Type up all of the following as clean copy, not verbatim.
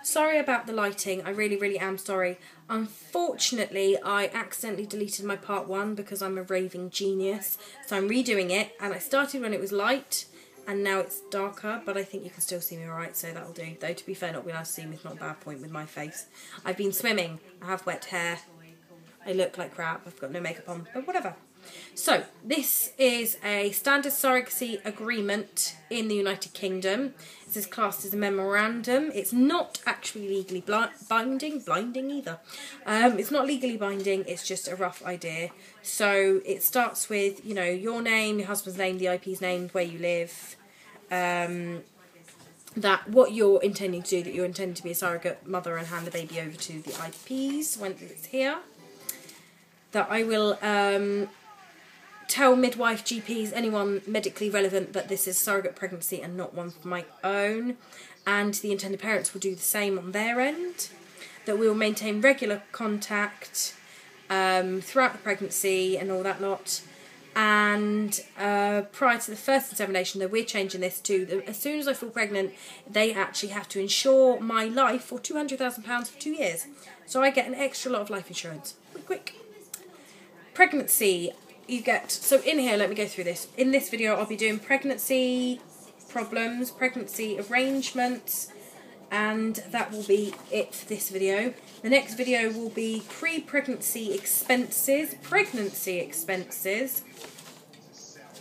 Sorry about the lighting, I really, really am sorry. Unfortunately, I accidentally deleted my part 1 because I'm a raving genius. So I'm redoing it, and I started when it was light, and now it's darker, but I think you can still see me alright, so that'll do. Though, to be fair, not being able to see me is not a bad point with my face. I've been swimming, I have wet hair, I look like crap, I've got no makeup on, but whatever. So, this is a standard surrogacy agreement in the United Kingdom. This is classed as a memorandum. It's not actually legally blinding either. It's not legally binding, it's just a rough idea. So, it starts with, you know, your name, your husband's name, the IP's name, where you live, that what you're intending to do, that you're intending to be a surrogate mother and hand the baby over to the IPs when it's here. That I will tell midwife, GPs, anyone medically relevant that this is surrogate pregnancy and not one for my own, and the intended parents will do the same on their end. That we will maintain regular contact throughout the pregnancy and all that lot. And prior to the first insemination, though, we're changing this to, as soon as I fall pregnant, they actually have to insure my life for £200,000 for 2 years. So I get an extra lot of life insurance. Quick. Pregnancy, you get, so in here, let me go through this. In this video, I'll be doing pregnancy problems, pregnancy arrangements, and that will be it for this video. The next video will be pre-pregnancy expenses, pregnancy expenses.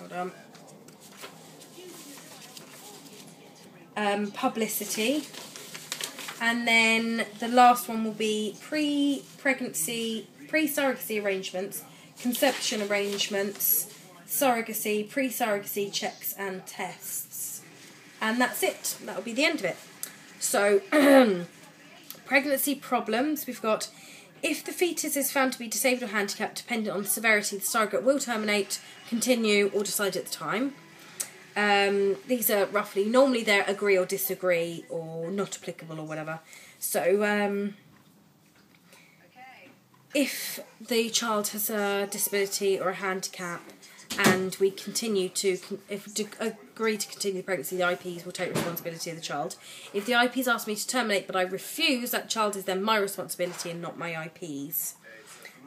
Hold on. Publicity. And then the last one will be pre-pregnancy, pre-surrogacy arrangements, conception arrangements, surrogacy, pre-surrogacy checks and tests. And that's it. That'll be the end of it. So, pregnancy problems. We've got, if the fetus is found to be disabled or handicapped, depending on the severity, the surrogate will terminate, continue, or decide at the time. These are roughly, normally they're agree or disagree, or not applicable, or whatever. So, if the child has a disability or a handicap, and we continue to, agree to continue the pregnancy, the IPs will take responsibility of the child. If the IPs ask me to terminate but I refuse, that child is then my responsibility and not my IPs.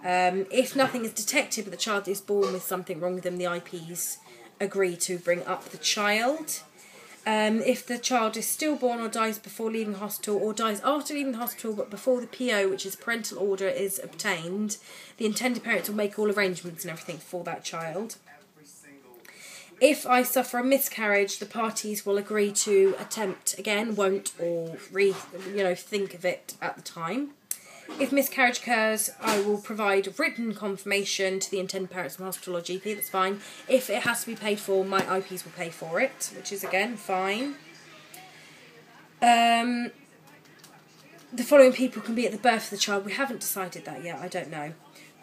If nothing is detected but the child is born with something wrong with them, the IPs agree to bring up the child. If the child is stillborn or dies before leaving hospital, or dies after leaving the hospital but before the PO, which is parental order, is obtained, the intended parents will make all arrangements and everything for that child. If I suffer a miscarriage, the parties will agree to attempt again, won't, or think of it at the time. If miscarriage occurs, I will provide written confirmation to the intended parents from hospital or GP, that's fine. If it has to be paid for, my IPs will pay for it, which is again fine. The following people can be at the birth of the child. We haven't decided that yet, I don't know.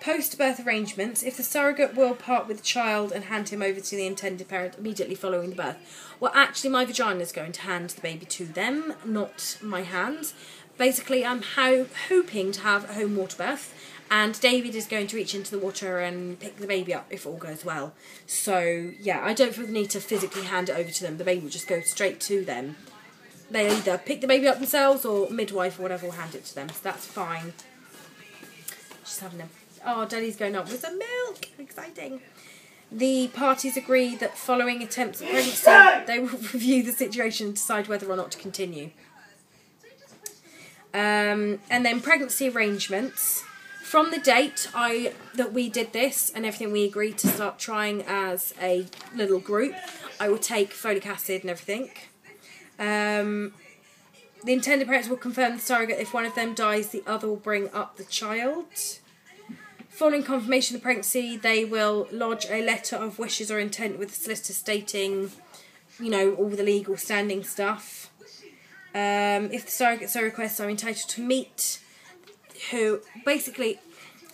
Post-birth arrangements. If the surrogate will part with the child and hand him over to the intended parent immediately following the birth. Well, actually, my vagina is going to hand the baby to them, not my hands. Basically, I'm hoping to have a home water birth, and David is going to reach into the water and pick the baby up if all goes well. So, yeah, I don't feel the need to physically hand it over to them. The baby will just go straight to them. They either pick the baby up themselves or midwife or whatever will hand it to them, so that's fine. Just having a... Oh, Daddy's going up with some milk. Exciting. The parties agree that following attempts at pregnancy, they will review the situation and decide whether or not to continue. And then pregnancy arrangements. From the date that we did this and everything, we agreed to start trying as a little group, I will take folic acid and everything. The intended parents will confirm the surrogate. If one of them dies, the other will bring up the child. Following confirmation of pregnancy, they will lodge a letter of wishes or intent with the solicitor stating, all the legal standing stuff. If the surrogate so requests, I'm entitled to meet who... Basically,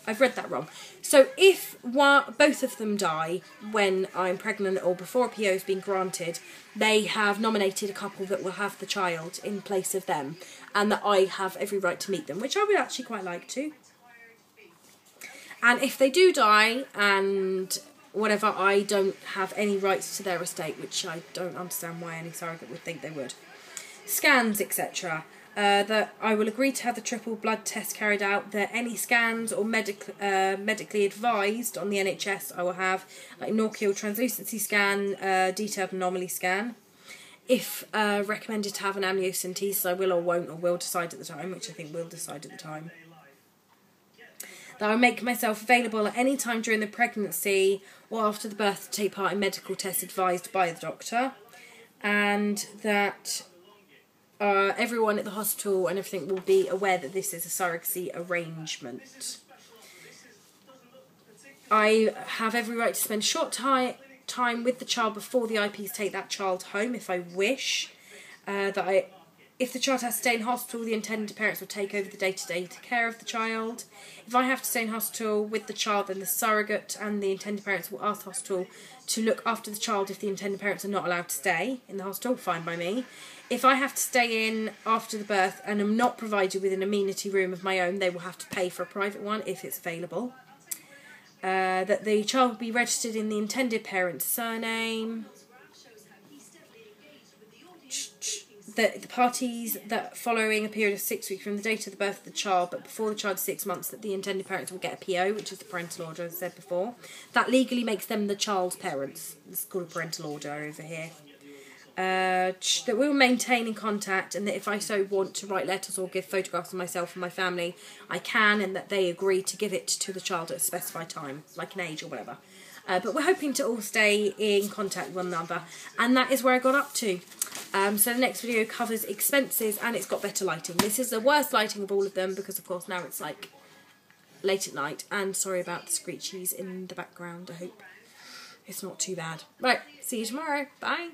I've read that wrong. So if both of them die when I'm pregnant or before a PO has been granted, they have nominated a couple that will have the child in place of them, and that I have every right to meet them, which I would actually quite like to. And if they do die and whatever, I don't have any rights to their estate, which I don't understand why any surrogate would think they would. Scans, etc. that I will agree to have the triple blood test carried out, that any scans or medically advised on the NHS I will have, like Norchial translucency scan, detailed anomaly scan. If recommended to have an amniocentesis, I will or won't or will decide at the time, which I think we'll decide at the time. That I will make myself available at any time during the pregnancy or after the birth to take part in medical tests advised by the doctor. And that everyone at the hospital and everything will be aware that this is a surrogacy arrangement. I have every right to spend short time with the child before the IPs take that child home if I wish. If the child has to stay in hospital, the intended parents will take over the day-to-day care of the child. If I have to stay in hospital with the child, then the surrogate and the intended parents will ask the hospital to look after the child if the intended parents are not allowed to stay in the hospital, fine by me. If I have to stay in after the birth and am not provided with an amenity room of my own, they will have to pay for a private one if it's available. That the child will be registered in the intended parent's surname. That the parties that following a period of 6 weeks from the date of the birth of the child, but before the child's 6 months, that the intended parents will get a PO, which is the parental order, as I said before. That legally makes them the child's parents. It's called a parental order over here. That we will maintain in contact, and that if I so want to write letters or give photographs of myself and my family, I can, and that they agree to give it to the child at a specified time, like an age or whatever. But we're hoping to all stay in contact with one another, and that is where I got up to. So the next video covers expenses, and it's got better lighting. This is the worst lighting of all of them because, of course, now it's like late at night, and sorry about the screechies in the background. I hope it's not too bad. Right, see you tomorrow. Bye.